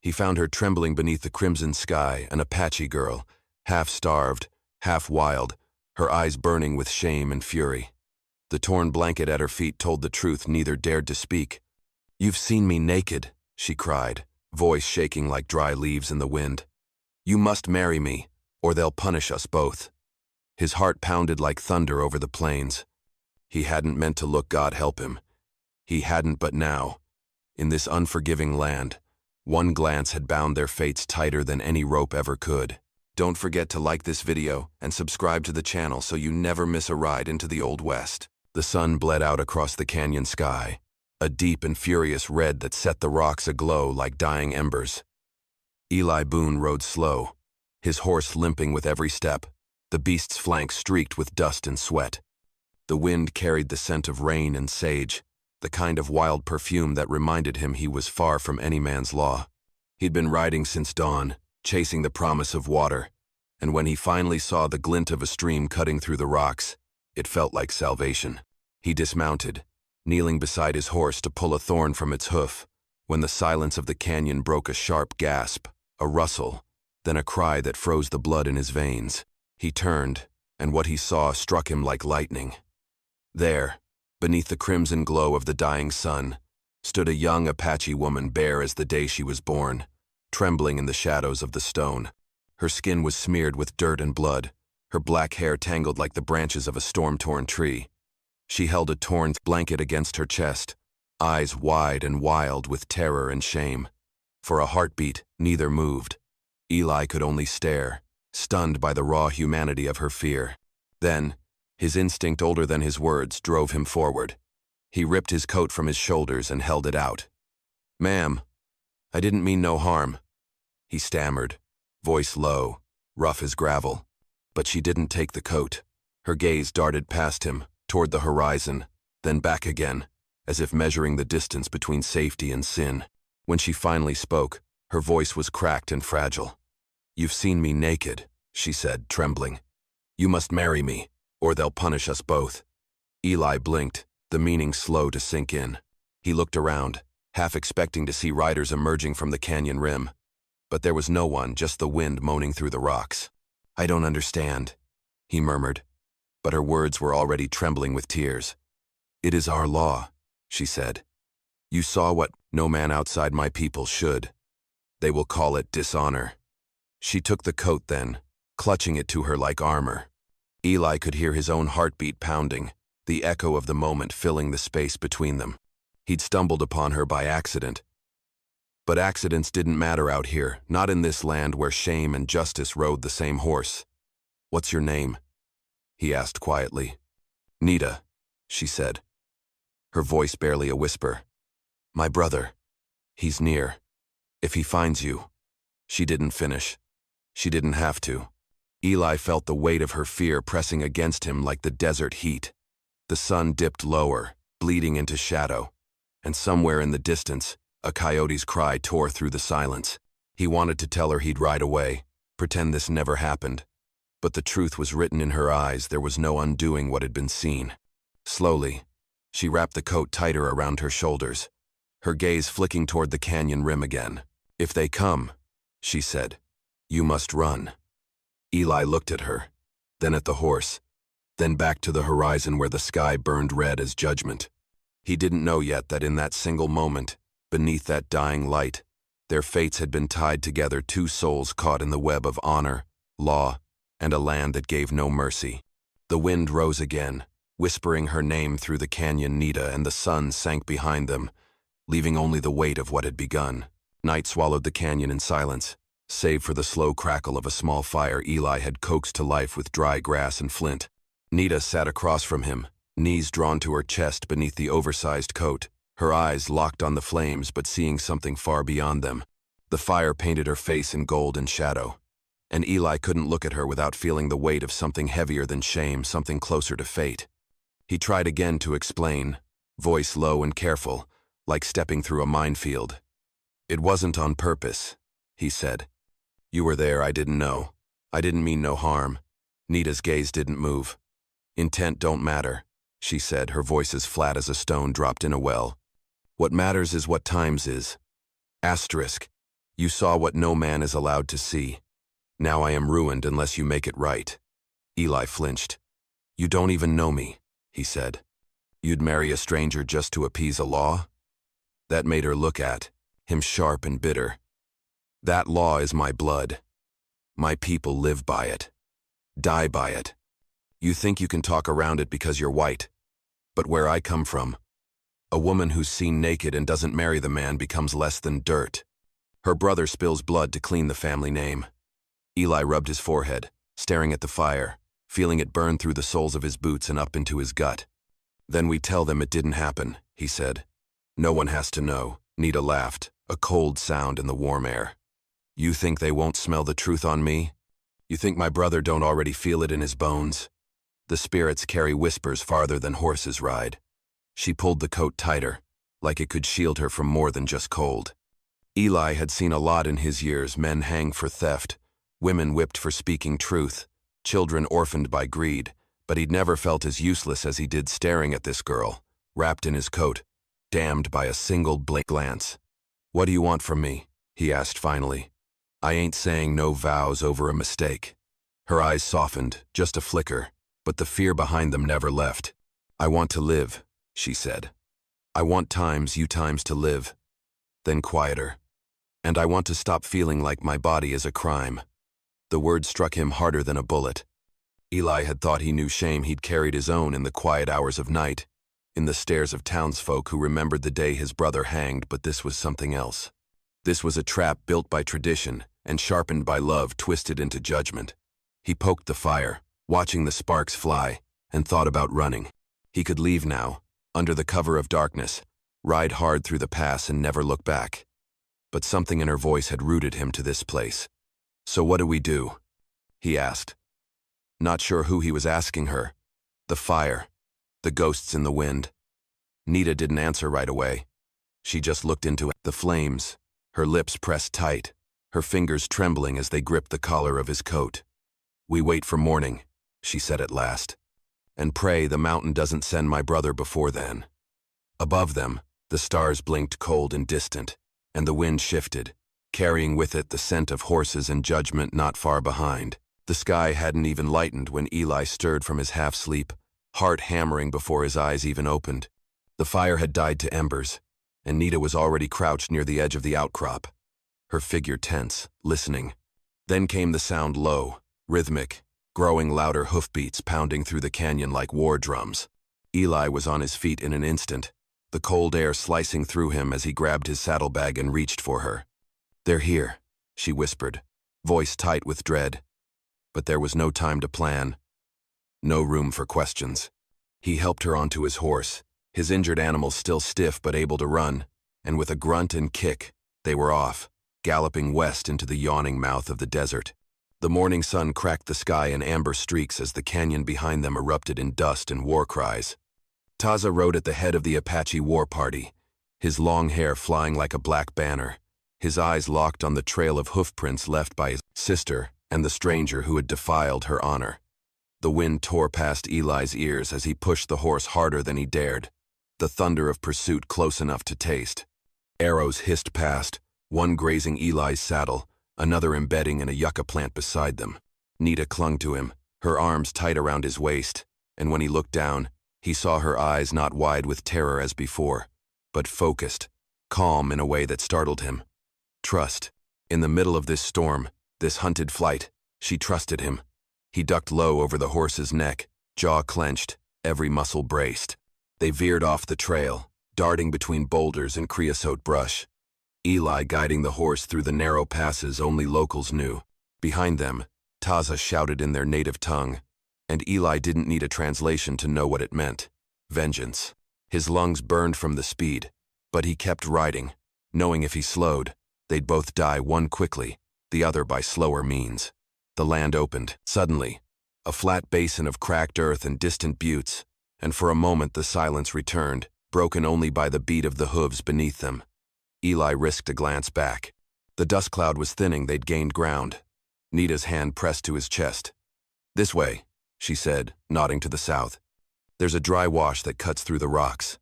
He found her trembling beneath the crimson sky, an Apache girl, half-starved, half-wild, her eyes burning with shame and fury. The torn blanket at her feet told the truth neither dared to speak. "You've seen me naked," she cried, voice shaking like dry leaves in the wind. "You must marry me, or they'll punish us both." His heart pounded like thunder over the plains. He hadn't meant to look, God help him. He hadn't, but now, in this unforgiving land, one glance had bound their fates tighter than any rope ever could. Don't forget to like this video and subscribe to the channel so you never miss a ride into the Old West. The sun bled out across the canyon sky, a deep and furious red that set the rocks aglow like dying embers. Eli Boone rode slow, his horse limping with every step, the beast's flanks streaked with dust and sweat. The wind carried the scent of rain and sage, the kind of wild perfume that reminded him he was far from any man's law. He'd been riding since dawn, chasing the promise of water, and when he finally saw the glint of a stream cutting through the rocks, it felt like salvation. He dismounted, kneeling beside his horse to pull a thorn from its hoof, when the silence of the canyon broke a sharp gasp, a rustle, then a cry that froze the blood in his veins. He turned, and what he saw struck him like lightning. There, beneath the crimson glow of the dying sun, stood a young Apache woman bare as the day she was born, trembling in the shadows of the stone. Her skin was smeared with dirt and blood, her black hair tangled like the branches of a storm-torn tree. She held a torn blanket against her chest, eyes wide and wild with terror and shame. For a heartbeat, neither moved. Eli could only stare, stunned by the raw humanity of her fear. Then, his instinct older than his words drove him forward. He ripped his coat from his shoulders and held it out. "Ma'am, I didn't mean no harm," he stammered, voice low, rough as gravel. But she didn't take the coat. Her gaze darted past him, toward the horizon, then back again, as if measuring the distance between safety and sin. When she finally spoke, her voice was cracked and fragile. "You've seen me naked," she said, trembling. "You must marry me, or they'll punish us both." Eli blinked, the meaning slow to sink in. He looked around, half expecting to see riders emerging from the canyon rim. But there was no one, just the wind moaning through the rocks. "I don't understand," he murmured, but her words were already trembling with tears. "It is our law," she said. "You saw what no man outside my people should. They will call it dishonor." She took the coat then, clutching it to her like armor. Eli could hear his own heartbeat pounding, the echo of the moment filling the space between them. He'd stumbled upon her by accident. But accidents didn't matter out here, not in this land where shame and justice rode the same horse. "What's your name?" he asked quietly. "Nita," she said, her voice barely a whisper. "My brother. He's near. If he finds you." She didn't finish. She didn't have to. Eli felt the weight of her fear pressing against him like the desert heat. The sun dipped lower, bleeding into shadow, and somewhere in the distance, a coyote's cry tore through the silence. He wanted to tell her he'd ride away, pretend this never happened. But the truth was written in her eyes. There was no undoing what had been seen. Slowly, she wrapped the coat tighter around her shoulders, her gaze flicking toward the canyon rim again. "If they come," she said, "you must run." Eli looked at her, then at the horse, then back to the horizon where the sky burned red as judgment. He didn't know yet that in that single moment, beneath that dying light, their fates had been tied together, two souls caught in the web of honor, law, and a land that gave no mercy. The wind rose again, whispering her name through the canyon, Nita, and the sun sank behind them, leaving only the weight of what had begun. Night swallowed the canyon in silence, save for the slow crackle of a small fire Eli had coaxed to life with dry grass and flint. Nita sat across from him, knees drawn to her chest beneath the oversized coat, her eyes locked on the flames but seeing something far beyond them. The fire painted her face in gold and shadow, and Eli couldn't look at her without feeling the weight of something heavier than shame, something closer to fate. He tried again to explain, voice low and careful, like stepping through a minefield. "It wasn't on purpose," he said. "You were there, I didn't know. I didn't mean no harm." Nita's gaze didn't move. "Intent don't matter," she said, her voice as flat as a stone dropped in a well. "What matters is what times is. Asterisk, You saw what no man is allowed to see. Now I am ruined unless you make it right." Eli flinched. "You don't even know me," he said. "You'd marry a stranger just to appease a law?" That made her look at him sharp and bitter. "That law is my blood. My people live by it. Die by it. You think you can talk around it because you're white. But where I come from, a woman who's seen naked and doesn't marry the man becomes less than dirt. Her brother spills blood to clean the family name." Eli rubbed his forehead, staring at the fire, feeling it burn through the soles of his boots and up into his gut. "Then we tell them it didn't happen," he said. "No one has to know." Nita laughed, a cold sound in the warm air. "You think they won't smell the truth on me? You think my brother don't already feel it in his bones? The spirits carry whispers farther than horses ride." She pulled the coat tighter, like it could shield her from more than just cold. Eli had seen a lot in his years: men hanged for theft, women whipped for speaking truth, children orphaned by greed, but he'd never felt as useless as he did staring at this girl, wrapped in his coat, damned by a single glance. "What do you want from me?" he asked finally. "I ain't saying no vows over a mistake." Her eyes softened, just a flicker, but the fear behind them never left. "I want to live," she said. "I want you times to live." Then quieter. "And I want to stop feeling like my body is a crime." The word struck him harder than a bullet. Eli had thought he knew shame. He'd carried his own in the quiet hours of night, in the stares of townsfolk who remembered the day his brother hanged, but this was something else. This was a trap built by tradition and sharpened by love twisted into judgment. He poked the fire, watching the sparks fly, and thought about running. He could leave now, under the cover of darkness, ride hard through the pass and never look back. But something in her voice had rooted him to this place. "So what do we do?" he asked. Not sure who he was asking her. The fire, the ghosts in the wind. Nita didn't answer right away. She just looked into the flames, her lips pressed tight, her fingers trembling as they gripped the collar of his coat. "We wait for morning," she said at last, "and pray the mountain doesn't send my brother before then." Above them, the stars blinked cold and distant, and the wind shifted, carrying with it the scent of horses and judgment not far behind. The sky hadn't even lightened when Eli stirred from his half-sleep, heart hammering before his eyes even opened. The fire had died to embers, and Nita was already crouched near the edge of the outcrop, her figure tense, listening. Then came the sound, low, rhythmic, growing louder, hoofbeats pounding through the canyon like war drums. Eli was on his feet in an instant, the cold air slicing through him as he grabbed his saddlebag and reached for her. "They're here," she whispered, voice tight with dread. But there was no time to plan, no room for questions. He helped her onto his horse, his injured animal still stiff but able to run, and with a grunt and kick, they were off, galloping west into the yawning mouth of the desert. The morning sun cracked the sky in amber streaks as the canyon behind them erupted in dust and war cries. Taza rode at the head of the Apache war party, his long hair flying like a black banner, his eyes locked on the trail of hoofprints left by his sister and the stranger who had defiled her honor. The wind tore past Eli's ears as he pushed the horse harder than he dared, the thunder of pursuit close enough to taste. Arrows hissed past, one grazing Eli's saddle, another embedding in a yucca plant beside them. Nita clung to him, her arms tight around his waist, and when he looked down, he saw her eyes not wide with terror as before, but focused, calm in a way that startled him. Trust. In the middle of this storm, this hunted flight, she trusted him. He ducked low over the horse's neck, jaw clenched, every muscle braced. They veered off the trail, darting between boulders and creosote brush. Eli guiding the horse through the narrow passes only locals knew. Behind them, Taza shouted in their native tongue, and Eli didn't need a translation to know what it meant. Vengeance. His lungs burned from the speed, but he kept riding, knowing if he slowed, they'd both die, one quickly, the other by slower means. The land opened, suddenly, a flat basin of cracked earth and distant buttes, and for a moment the silence returned, broken only by the beat of the hooves beneath them. Eli risked a glance back. The dust cloud was thinning, they'd gained ground. Nita's hand pressed to his chest. "This way," she said, nodding to the south. "There's a dry wash that cuts through the rocks.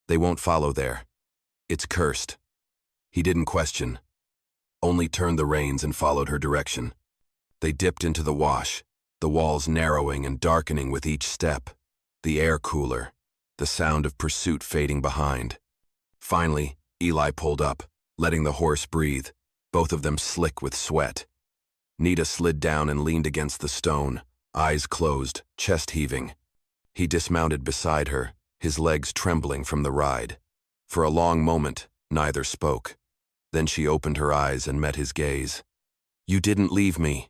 They won't follow there. It's cursed." He didn't question. only turned the reins and followed her direction. They dipped into the wash, the walls narrowing and darkening with each step, the air cooler, the sound of pursuit fading behind. Finally, Eli pulled up, letting the horse breathe, both of them slick with sweat. Nita slid down and leaned against the stone, eyes closed, chest heaving. He dismounted beside her, his legs trembling from the ride. For a long moment, neither spoke. Then she opened her eyes and met his gaze. "You didn't leave me,"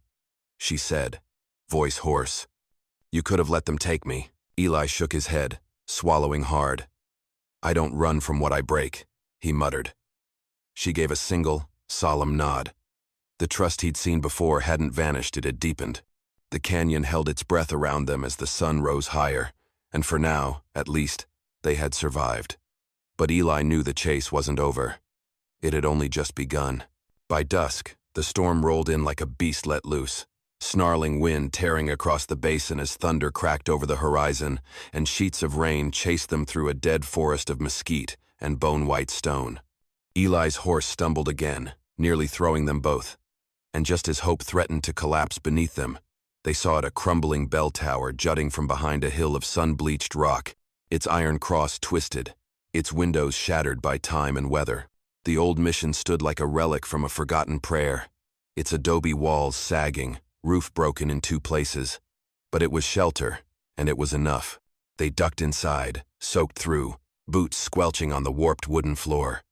she said, voice hoarse. "You could have let them take me." Eli shook his head, swallowing hard. "I don't run from what I break," he muttered. She gave a single, solemn nod. The trust he'd seen before hadn't vanished, it had deepened. The canyon held its breath around them as the sun rose higher, and for now, at least, they had survived. But Eli knew the chase wasn't over. It had only just begun. By dusk, the storm rolled in like a beast let loose, snarling wind tearing across the basin as thunder cracked over the horizon, and sheets of rain chased them through a dead forest of mesquite and bone-white stone. Eli's horse stumbled again, nearly throwing them both. And just as hope threatened to collapse beneath them, they saw it, a crumbling bell tower jutting from behind a hill of sun-bleached rock, its iron cross twisted, its windows shattered by time and weather. The old mission stood like a relic from a forgotten prayer, its adobe walls sagging, roof broken in 2 places. But it was shelter, and it was enough. They ducked inside, soaked through, boots squelching on the warped wooden floor.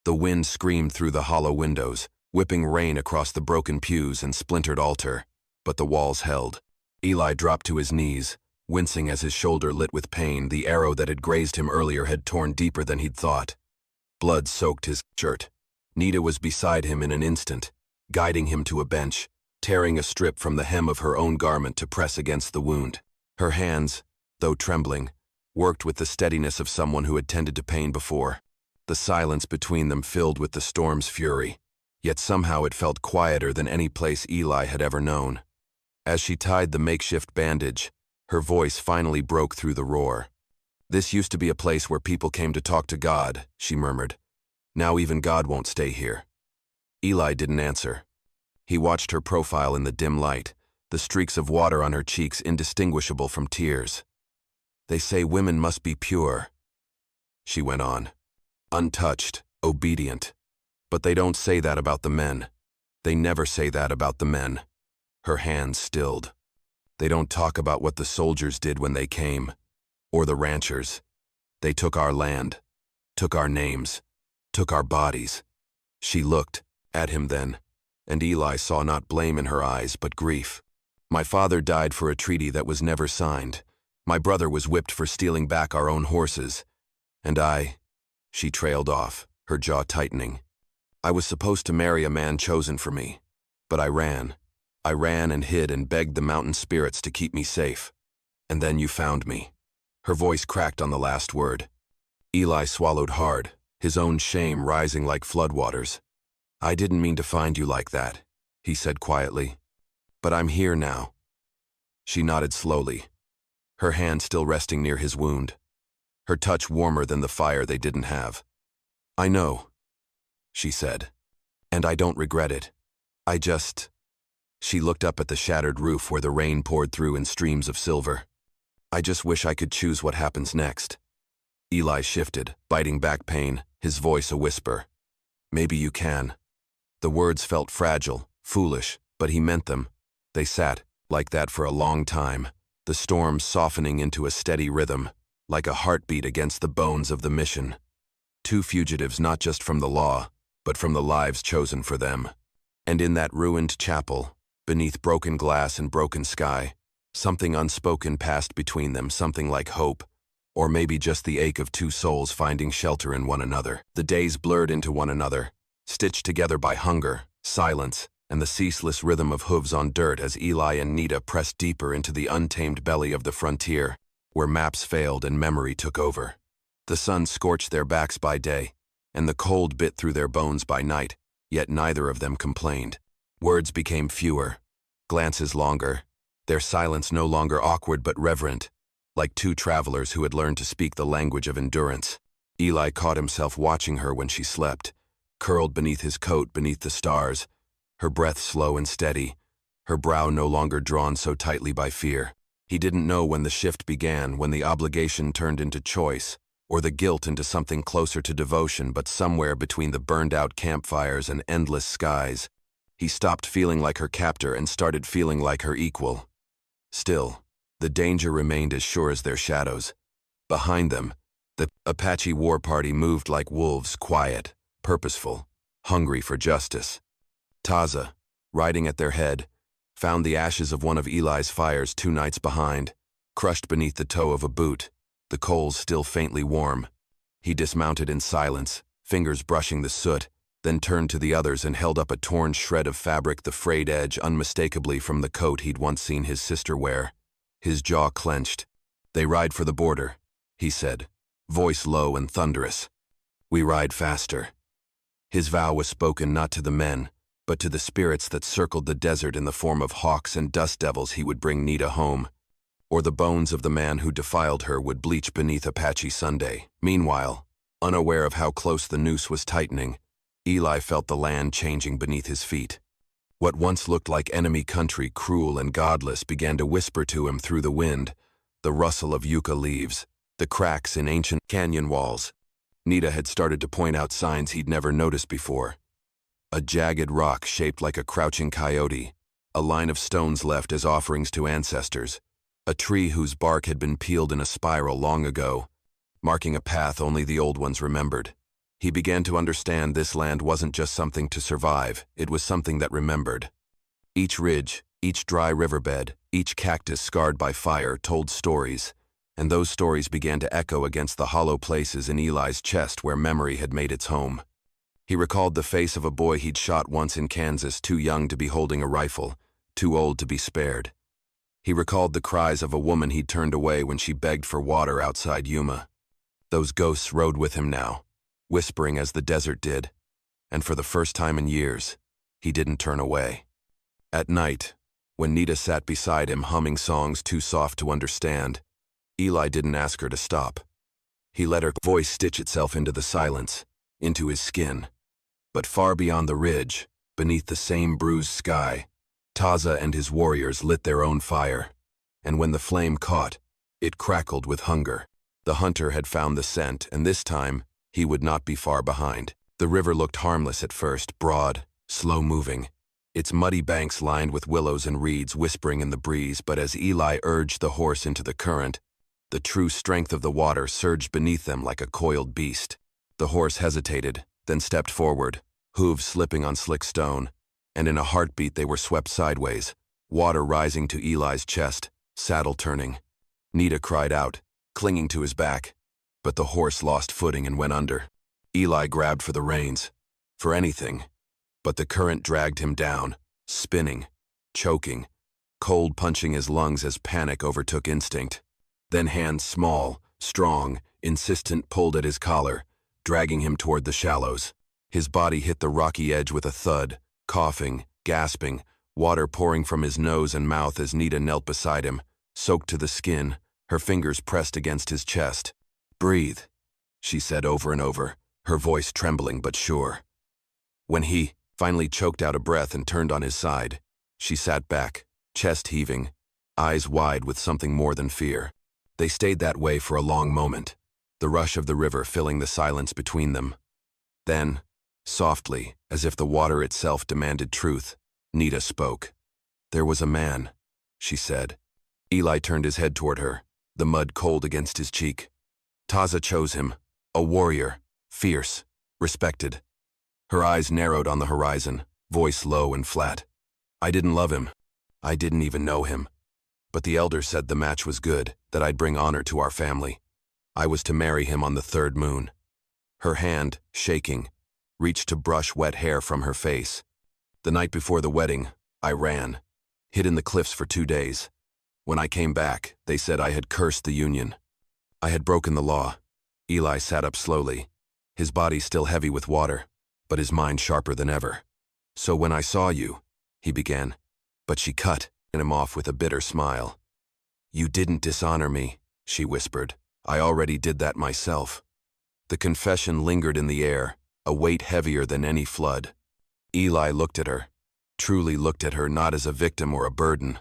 The wind screamed through the hollow windows, whipping rain across the broken pews and splintered altar, but the walls held. Eli dropped to his knees, wincing as his shoulder lit with pain. The arrow that had grazed him earlier had torn deeper than he'd thought. Blood soaked his shirt. Nita was beside him in an instant, guiding him to a bench, tearing a strip from the hem of her own garment to press against the wound. Her hands, though trembling, worked with the steadiness of someone who had tended to pain before. The silence between them filled with the storm's fury, yet somehow it felt quieter than any place Eli had ever known. As she tied the makeshift bandage, her voice finally broke through the roar. "This used to be a place where people came to talk to God," she murmured. "Now even God won't stay here." Eli didn't answer. He watched her profile in the dim light, the streaks of water on her cheeks indistinguishable from tears. "They say women must be pure," she went on. "Untouched, obedient. But they don't say that about the men. They never say that about the men." Her hands stilled. "They don't talk about what the soldiers did when they came, or the ranchers. They took our land, took our names, took our bodies." She looked at him then, and Eli saw not blame in her eyes but grief. "My father died for a treaty that was never signed. My brother was whipped for stealing back our own horses. And I—" She trailed off, her jaw tightening. "I was supposed to marry a man chosen for me. But I ran. I ran and hid and begged the mountain spirits to keep me safe. And then you found me." Her voice cracked on the last word. Eli swallowed hard, his own shame rising like floodwaters. "I didn't mean to find you like that," he said quietly. "But I'm here now." She nodded slowly, her hand still resting near his wound, her touch warmer than the fire they didn't have. "I know," she said, "and I don't regret it. I just—" She looked up at the shattered roof where the rain poured through in streams of silver. "I just wish I could choose what happens next." Eli shifted, biting back pain, his voice a whisper. "Maybe you can." The words felt fragile, foolish, but he meant them. They sat, like that for a long time, the storm softening into a steady rhythm, like a heartbeat against the bones of the mission. 2 fugitives not just from the law, but from the lives chosen for them. And in that ruined chapel, beneath broken glass and broken sky, something unspoken passed between them, something like hope, or maybe just the ache of 2 souls finding shelter in one another. The days blurred into one another, stitched together by hunger, silence, and the ceaseless rhythm of hooves on dirt as Eli and Nita pressed deeper into the untamed belly of the frontier, where maps failed and memory took over. The sun scorched their backs by day, and the cold bit through their bones by night, yet neither of them complained. Words became fewer, glances longer, their silence no longer awkward but reverent, like 2 travelers who had learned to speak the language of endurance. Eli caught himself watching her when she slept, curled beneath his coat beneath the stars, her breath slow and steady, her brow no longer drawn so tightly by fear. He didn't know when the shift began, when the obligation turned into choice, or the guilt into something closer to devotion, but somewhere between the burned-out campfires and endless skies, he stopped feeling like her captor and started feeling like her equal. Still, the danger remained as sure as their shadows. Behind them, the Apache war party moved like wolves, quiet, purposeful, hungry for justice. Taza, riding at their head, found the ashes of one of Eli's fires 2 nights behind, crushed beneath the toe of a boot, the coals still faintly warm. He dismounted in silence, fingers brushing the soot, then turned to the others and held up a torn shred of fabric, the frayed edge unmistakably from the coat he'd once seen his sister wear. His jaw clenched. "They ride for the border," he said, voice low and thunderous. "We ride faster." His vow was spoken not to the men, but to the spirits that circled the desert in the form of hawks and dust devils. He would bring Nita home, or the bones of the man who defiled her would bleach beneath Apache Sunday. Meanwhile, unaware of how close the noose was tightening, Eli felt the land changing beneath his feet. What once looked like enemy country, cruel and godless, began to whisper to him through the wind, the rustle of yucca leaves, the cracks in ancient canyon walls. Nita had started to point out signs he'd never noticed before. A jagged rock shaped like a crouching coyote, a line of stones left as offerings to ancestors, a tree whose bark had been peeled in a spiral long ago, marking a path only the old ones remembered. He began to understand this land wasn't just something to survive, it was something that remembered. Each ridge, each dry riverbed, each cactus scarred by fire told stories, and those stories began to echo against the hollow places in Eli's chest where memory had made its home. He recalled the face of a boy he'd shot once in Kansas, too young to be holding a rifle, too old to be spared. He recalled the cries of a woman he'd turned away when she begged for water outside Yuma. Those ghosts rode with him now, whispering as the desert did, and for the first time in years, he didn't turn away. At night, when Nita sat beside him humming songs too soft to understand, Eli didn't ask her to stop. He let her voice stitch itself into the silence, into his skin. But far beyond the ridge, beneath the same bruised sky, Taza and his warriors lit their own fire, and when the flame caught, it crackled with hunger. The hunter had found the scent, and this time, he would not be far behind. The river looked harmless at first, broad, slow-moving, its muddy banks lined with willows and reeds whispering in the breeze, but as Eli urged the horse into the current, the true strength of the water surged beneath them like a coiled beast. The horse hesitated, then stepped forward, hooves slipping on slick stone, and in a heartbeat they were swept sideways, water rising to Eli's chest, saddle turning. Nita cried out, clinging to his back, but the horse lost footing and went under. Eli grabbed for the reins, for anything, but the current dragged him down, spinning, choking, cold punching his lungs as panic overtook instinct. Then hands small, strong, insistent pulled at his collar, dragging him toward the shallows. His body hit the rocky edge with a thud, coughing, gasping, water pouring from his nose and mouth as Nita knelt beside him, soaked to the skin, her fingers pressed against his chest. "Breathe," she said over and over, her voice trembling but sure. When he finally choked out a breath and turned on his side, she sat back, chest heaving, eyes wide with something more than fear. They stayed that way for a long moment, the rush of the river filling the silence between them. Then, softly, as if the water itself demanded truth, Nita spoke. "There was a man," she said. Eli turned his head toward her, the mud cold against his cheek. Taza chose him, a warrior, fierce, respected. Her eyes narrowed on the horizon, voice low and flat. "I didn't love him. I didn't even know him. But the elder said the match was good, that I'd bring honor to our family. I was to marry him on the 3rd moon." Her hand, shaking, reached to brush wet hair from her face. "The night before the wedding, I ran, hid in the cliffs for 2 days. When I came back, they said I had cursed the Union. I had broken the law." Eli sat up slowly, his body still heavy with water, but his mind sharper than ever. "So when I saw you," he began, but she cut him off with a bitter smile. "You didn't dishonor me," she whispered. "I already did that myself." The confession lingered in the air, a weight heavier than any flood. Eli looked at her, truly looked at her not as a victim or a burden,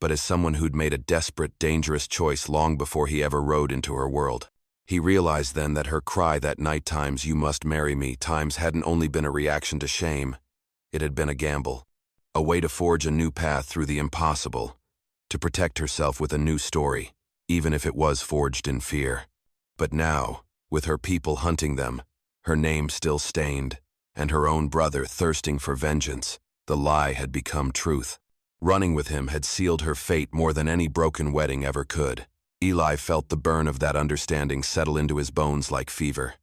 but as someone who'd made a desperate, dangerous choice long before he ever rode into her world. He realized then that her cry that night, times "you must marry me," times hadn't only been a reaction to shame. It had been a gamble, a way to forge a new path through the impossible, to protect herself with a new story, even if it was forged in fear. But now, with her people hunting them, her name still stained, and her own brother thirsting for vengeance, the lie had become truth. Running with him had sealed her fate more than any broken wedding ever could. Eli felt the burn of that understanding settle into his bones like fever.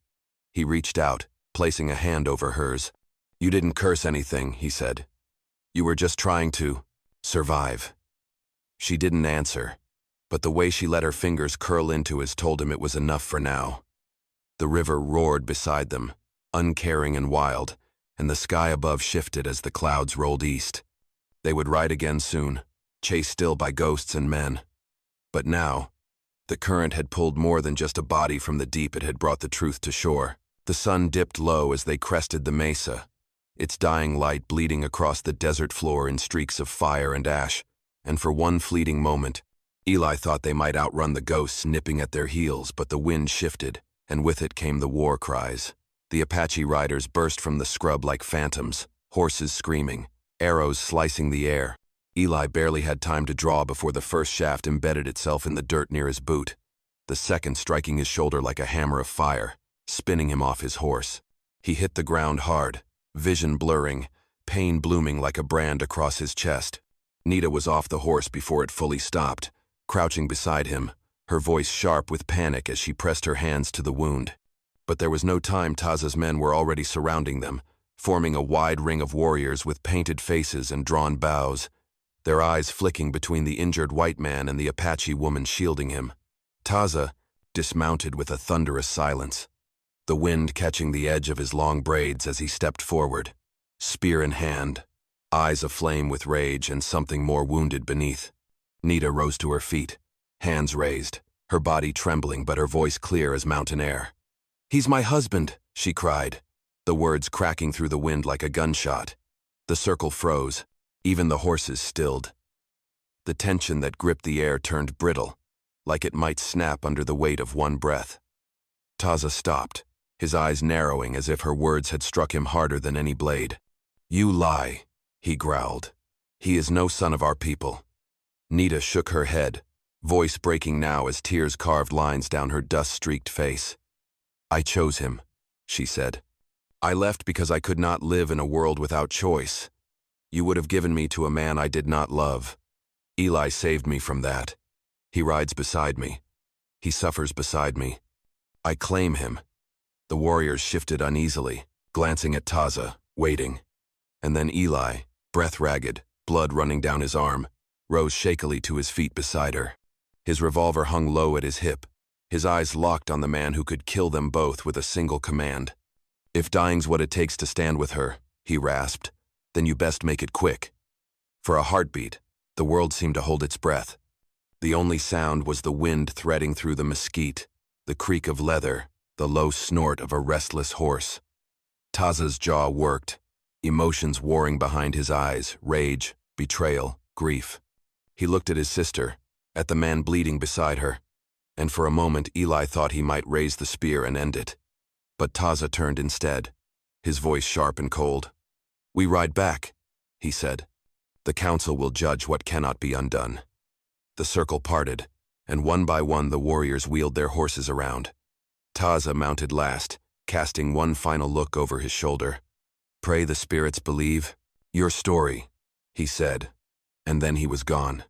He reached out, placing a hand over hers. "You didn't curse anything," he said. "You were just trying to survive." She didn't answer, but the way she let her fingers curl into his told him it was enough for now. The river roared beside them, uncaring and wild, and the sky above shifted as the clouds rolled east. They would ride again soon, chased still by ghosts and men. But now, the current had pulled more than just a body from the deep, it had brought the truth to shore. The sun dipped low as they crested the mesa, its dying light bleeding across the desert floor in streaks of fire and ash, and for one fleeting moment, Eli thought they might outrun the ghosts nipping at their heels, but the wind shifted, and with it came the war cries. The Apache riders burst from the scrub like phantoms, horses screaming, arrows slicing the air. Eli barely had time to draw before the first shaft embedded itself in the dirt near his boot, the second striking his shoulder like a hammer of fire, spinning him off his horse. He hit the ground hard, vision blurring, pain blooming like a brand across his chest. Nita was off the horse before it fully stopped, crouching beside him, her voice sharp with panic as she pressed her hands to the wound. But there was no time. Taza's men were already surrounding them, forming a wide ring of warriors with painted faces and drawn bows, their eyes flicking between the injured white man and the Apache woman shielding him. Taza dismounted with a thunderous silence, the wind catching the edge of his long braids as he stepped forward, spear in hand, eyes aflame with rage and something more wounded beneath. Nita rose to her feet, hands raised, her body trembling but her voice clear as mountain air. "He's my husband," she cried, the words cracking through the wind like a gunshot. The circle froze, even the horses stilled. The tension that gripped the air turned brittle, like it might snap under the weight of one breath. Taza stopped, his eyes narrowing as if her words had struck him harder than any blade. "You lie," he growled. "He is no son of our people." Nita shook her head, voice breaking now as tears carved lines down her dust-streaked face. "I chose him," she said. "I left because I could not live in a world without choice. You would have given me to a man I did not love. Eli saved me from that. He rides beside me. He suffers beside me. I claim him." The warriors shifted uneasily, glancing at Taza, waiting. And then Eli, breath ragged, blood running down his arm, rose shakily to his feet beside her. His revolver hung low at his hip, his eyes locked on the man who could kill them both with a single command. "If dying's what it takes to stand with her," he rasped, "then you best make it quick." For a heartbeat, the world seemed to hold its breath. The only sound was the wind threading through the mesquite, the creak of leather, the low snort of a restless horse. Taza's jaw worked, emotions warring behind his eyes, rage, betrayal, grief. He looked at his sister, at the man bleeding beside her, and for a moment Eli thought he might raise the spear and end it. But Taza turned instead, his voice sharp and cold. "We ride back," he said. "The council will judge what cannot be undone." The circle parted, and one by one the warriors wheeled their horses around. Taza mounted last, casting one final look over his shoulder. "Pray the spirits believe your story," he said, and then he was gone.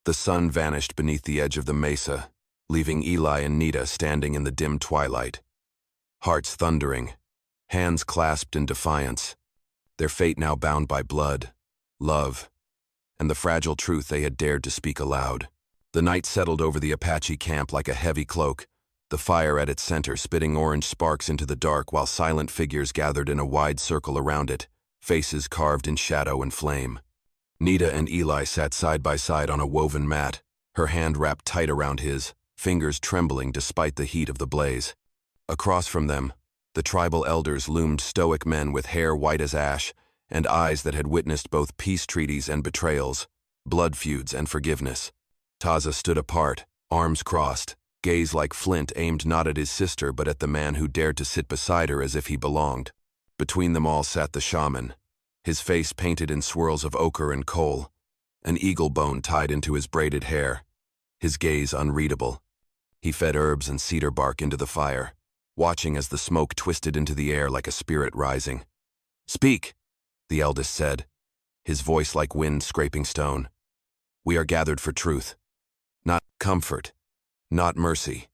The sun vanished beneath the edge of the mesa, leaving Eli and Nita standing in the dim twilight, hearts thundering, hands clasped in defiance, their fate now bound by blood, love, and the fragile truth they had dared to speak aloud. The night settled over the Apache camp like a heavy cloak, the fire at its center spitting orange sparks into the dark while silent figures gathered in a wide circle around it, faces carved in shadow and flame. Nita and Eli sat side by side on a woven mat, her hand wrapped tight around his, fingers trembling despite the heat of the blaze. Across from them, The tribal elders loomed stoic men with hair white as ash and eyes that had witnessed both peace treaties and betrayals, blood feuds and forgiveness. Taza stood apart, arms crossed, gaze like flint aimed not at his sister but at the man who dared to sit beside her as if he belonged. Between them all sat the shaman, his face painted in swirls of ochre and kohl, an eagle bone tied into his braided hair, his gaze unreadable. He fed herbs and cedar bark into the fire, watching as the smoke twisted into the air like a spirit rising. "Speak," the eldest said, his voice like wind scraping stone. "We are gathered for truth, not comfort, not mercy."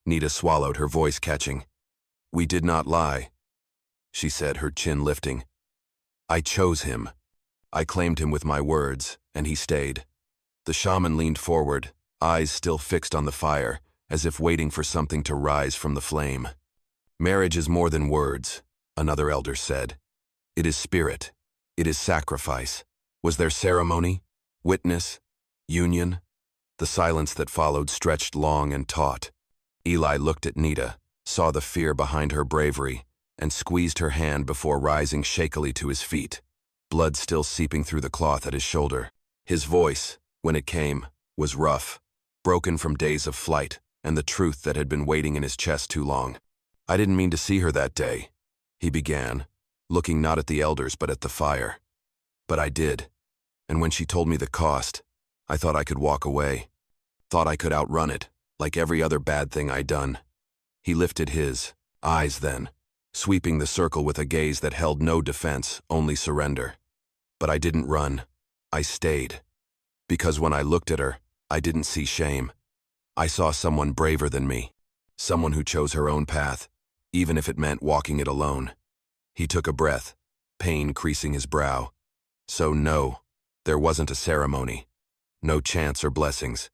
Nita swallowed, her voice catching. "We did not lie," she said, her chin lifting. "I chose him. I claimed him with my words, and he stayed." The shaman leaned forward, eyes still fixed on the fire, as if waiting for something to rise from the flame. "Marriage is more than words," another elder said. "It is spirit. It is sacrifice. Was there ceremony, witness, union?" The silence that followed stretched long and taut. Eli looked at Nita, saw the fear behind her bravery, and squeezed her hand before rising shakily to his feet, blood still seeping through the cloth at his shoulder. His voice, when it came, was rough, broken from days of flight and the truth that had been waiting in his chest too long. "I didn't mean to see her that day," he began, looking not at the elders but at the fire. "But I did, and when she told me the cost, I thought I could walk away, thought I could outrun it, like every other bad thing I'd done." He lifted his eyes then, sweeping the circle with a gaze that held no defense, only surrender. "But I didn't run. I stayed. Because when I looked at her, I didn't see shame. I saw someone braver than me, someone who chose her own path, even if it meant walking it alone." He took a breath, pain creasing his brow. "So no, there wasn't a ceremony, no chants or blessings.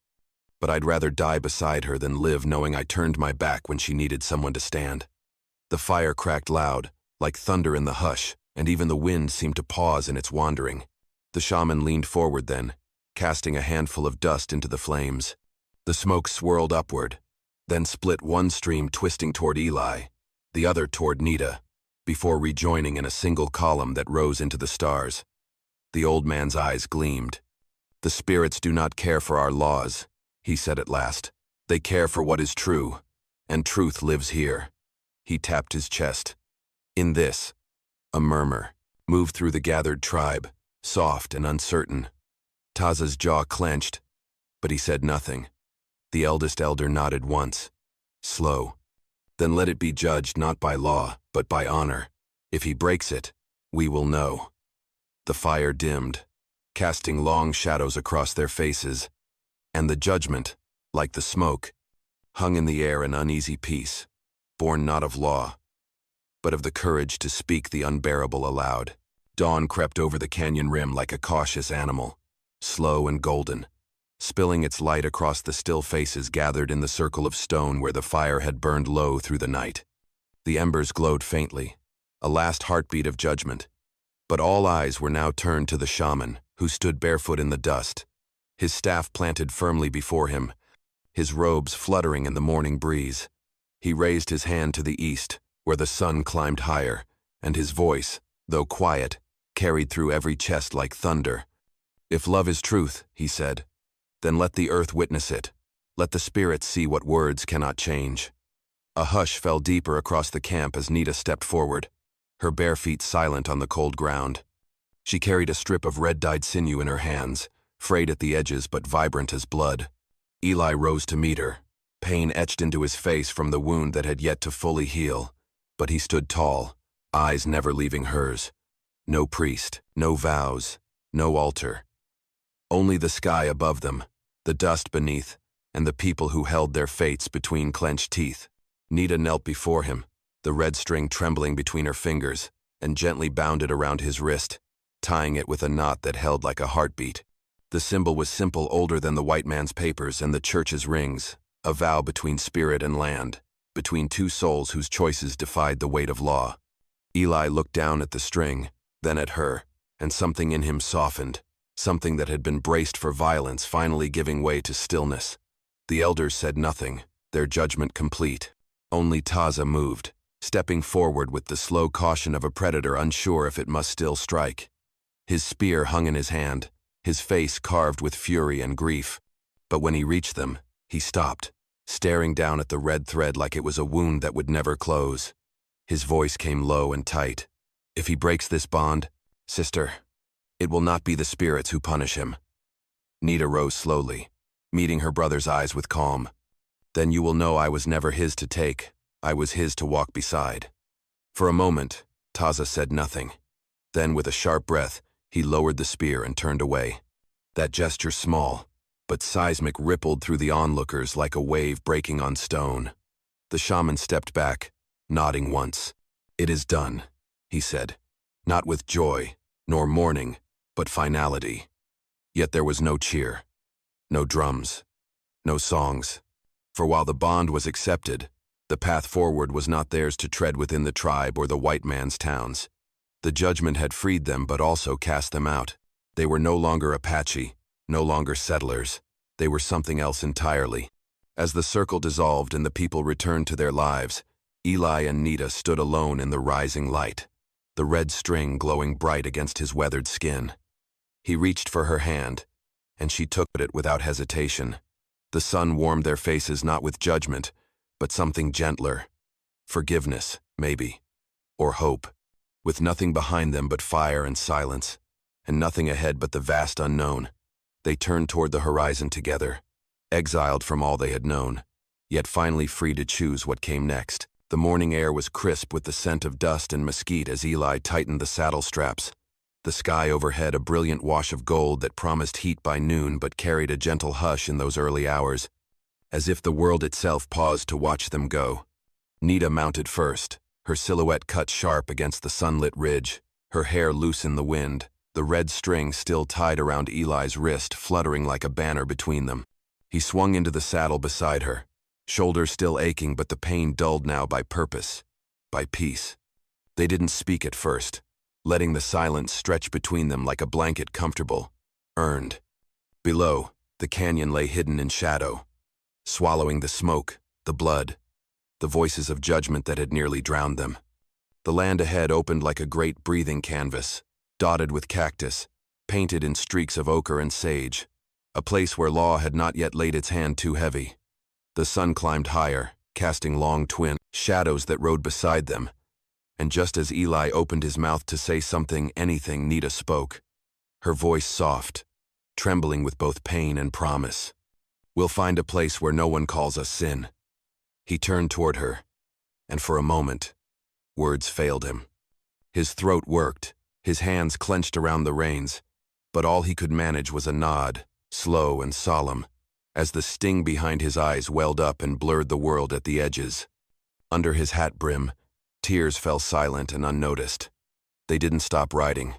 But I'd rather die beside her than live knowing I turned my back when she needed someone to stand." The fire cracked loud, like thunder in the hush, and even the wind seemed to pause in its wandering. The shaman leaned forward then, casting a handful of dust into the flames. The smoke swirled upward, then split, one stream twisting toward Eli, the other toward Nita, before rejoining in a single column that rose into the stars. The old man's eyes gleamed. "The spirits do not care for our laws," he said at last. "They care for what is true, and truth lives here." He tapped his chest. In this, a murmur moved through the gathered tribe, soft and uncertain. Taza's jaw clenched, but he said nothing. The eldest elder nodded once, slow. "Then let it be judged not by law, but by honor. If he breaks it, we will know." The fire dimmed, casting long shadows across their faces, and the judgment, like the smoke, hung in the air, an uneasy peace, born not of law, but of the courage to speak the unbearable aloud. Dawn crept over the canyon rim like a cautious animal, slow and golden, spilling its light across the still faces gathered in the circle of stone where the fire had burned low through the night. The embers glowed faintly, a last heartbeat of judgment, but all eyes were now turned to the shaman, who stood barefoot in the dust, his staff planted firmly before him, his robes fluttering in the morning breeze. He raised his hand to the east, where the sun climbed higher, and his voice, though quiet, carried through every chest like thunder. "If love is truth," he said, "then let the earth witness it. Let the spirits see what words cannot change." A hush fell deeper across the camp as Nita stepped forward, her bare feet silent on the cold ground. She carried a strip of red-dyed sinew in her hands, frayed at the edges but vibrant as blood. Eli rose to meet her, pain etched into his face from the wound that had yet to fully heal, but he stood tall, eyes never leaving hers. No priest, no vows, no altar. Only the sky above them, the dust beneath, and the people who held their fates between clenched teeth. Nita knelt before him, the red string trembling between her fingers, and gently bound it around his wrist, tying it with a knot that held like a heartbeat. The symbol was simple, older than the white man's papers and the church's rings, a vow between spirit and land, between two souls whose choices defied the weight of law. Eli looked down at the string, then at her, and something in him softened, something that had been braced for violence finally giving way to stillness. The elders said nothing, their judgment complete. Only Taza moved, stepping forward with the slow caution of a predator unsure if it must still strike. His spear hung in his hand, his face carved with fury and grief. But when he reached them, he stopped, staring down at the red thread like it was a wound that would never close. His voice came low and tight. "If he breaks this bond, sister, it will not be the spirits who punish him." Nita rose slowly, meeting her brother's eyes with calm. "Then you will know I was never his to take, I was his to walk beside." For a moment, Taza said nothing. Then, with a sharp breath, he lowered the spear and turned away. That gesture, small, but seismic, rippled through the onlookers like a wave breaking on stone. The shaman stepped back, nodding once. "It is done," he said, not with joy, nor mourning, but finality. Yet there was no cheer, no drums, no songs. For while the bond was accepted, the path forward was not theirs to tread within the tribe or the white man's towns. The judgment had freed them but also cast them out. They were no longer Apache, no longer settlers. They were something else entirely. As the circle dissolved and the people returned to their lives, Eli and Nita stood alone in the rising light, the red string glowing bright against his weathered skin. He reached for her hand, and she took it without hesitation. The sun warmed their faces not with judgment, but something gentler. Forgiveness, maybe. Or hope. With nothing behind them but fire and silence, and nothing ahead but the vast unknown, they turned toward the horizon together, exiled from all they had known, yet finally free to choose what came next. The morning air was crisp with the scent of dust and mesquite as Eli tightened the saddle straps. The sky overhead a brilliant wash of gold that promised heat by noon but carried a gentle hush in those early hours, as if the world itself paused to watch them go. Nita mounted first, her silhouette cut sharp against the sunlit ridge, her hair loose in the wind, the red string still tied around Eli's wrist fluttering like a banner between them. He swung into the saddle beside her, shoulders still aching but the pain dulled now by purpose, by peace. They didn't speak at first, letting the silence stretch between them like a blanket comfortable, earned. Below, the canyon lay hidden in shadow, swallowing the smoke, the blood, the voices of judgment that had nearly drowned them. The land ahead opened like a great breathing canvas, dotted with cactus, painted in streaks of ochre and sage, a place where law had not yet laid its hand too heavy. The sun climbed higher, casting long twin shadows that rode beside them, and just as Eli opened his mouth to say something, anything, Nita spoke, her voice soft, trembling with both pain and promise. "We'll find a place where no one calls us sin." He turned toward her, and for a moment, words failed him. His throat worked, his hands clenched around the reins, but all he could manage was a nod, slow and solemn, as the sting behind his eyes welled up and blurred the world at the edges. Under his hat brim, tears fell silent and unnoticed. They didn't stop riding.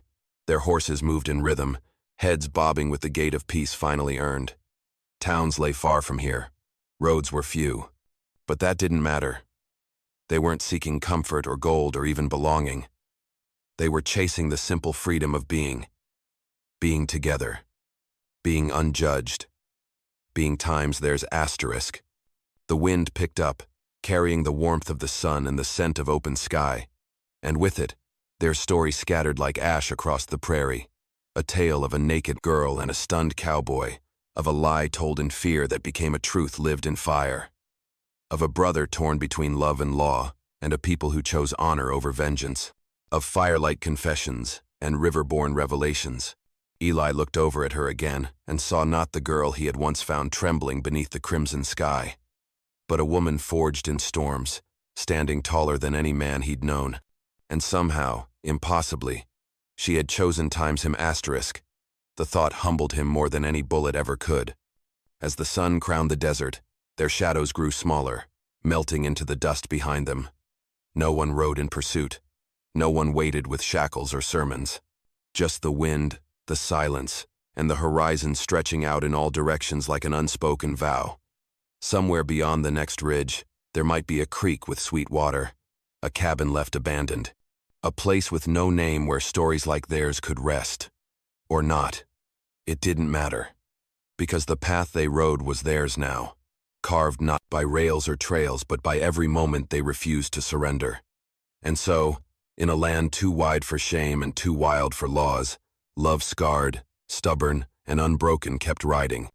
Their horses moved in rhythm, heads bobbing with the gait of peace finally earned. Towns lay far from here. Roads were few. But that didn't matter. They weren't seeking comfort or gold or even belonging. They were chasing the simple freedom of being together, being unjudged, being times there's asterisk. The wind picked up, carrying the warmth of the sun and the scent of open sky, and with it, their story scattered like ash across the prairie, a tale of a naked girl and a stunned cowboy, of a lie told in fear that became a truth lived in fire, of a brother torn between love and law, and a people who chose honor over vengeance, of firelight confessions and river-born revelations. Eli looked over at her again and saw not the girl he had once found trembling beneath the crimson sky, but a woman forged in storms, standing taller than any man he'd known. And somehow, impossibly, she had chosen times him asterisk. The thought humbled him more than any bullet ever could. As the sun crowned the desert, their shadows grew smaller, melting into the dust behind them. No one rode in pursuit. No one waited with shackles or sermons. Just the wind, the silence, and the horizon stretching out in all directions like an unspoken vow. Somewhere beyond the next ridge, there might be a creek with sweet water, a cabin left abandoned, a place with no name where stories like theirs could rest. Or not. It didn't matter. Because the path they rode was theirs now, carved not by rails or trails but by every moment they refused to surrender. And so, in a land too wide for shame and too wild for laws, love scarred, stubborn, and unbroken kept riding.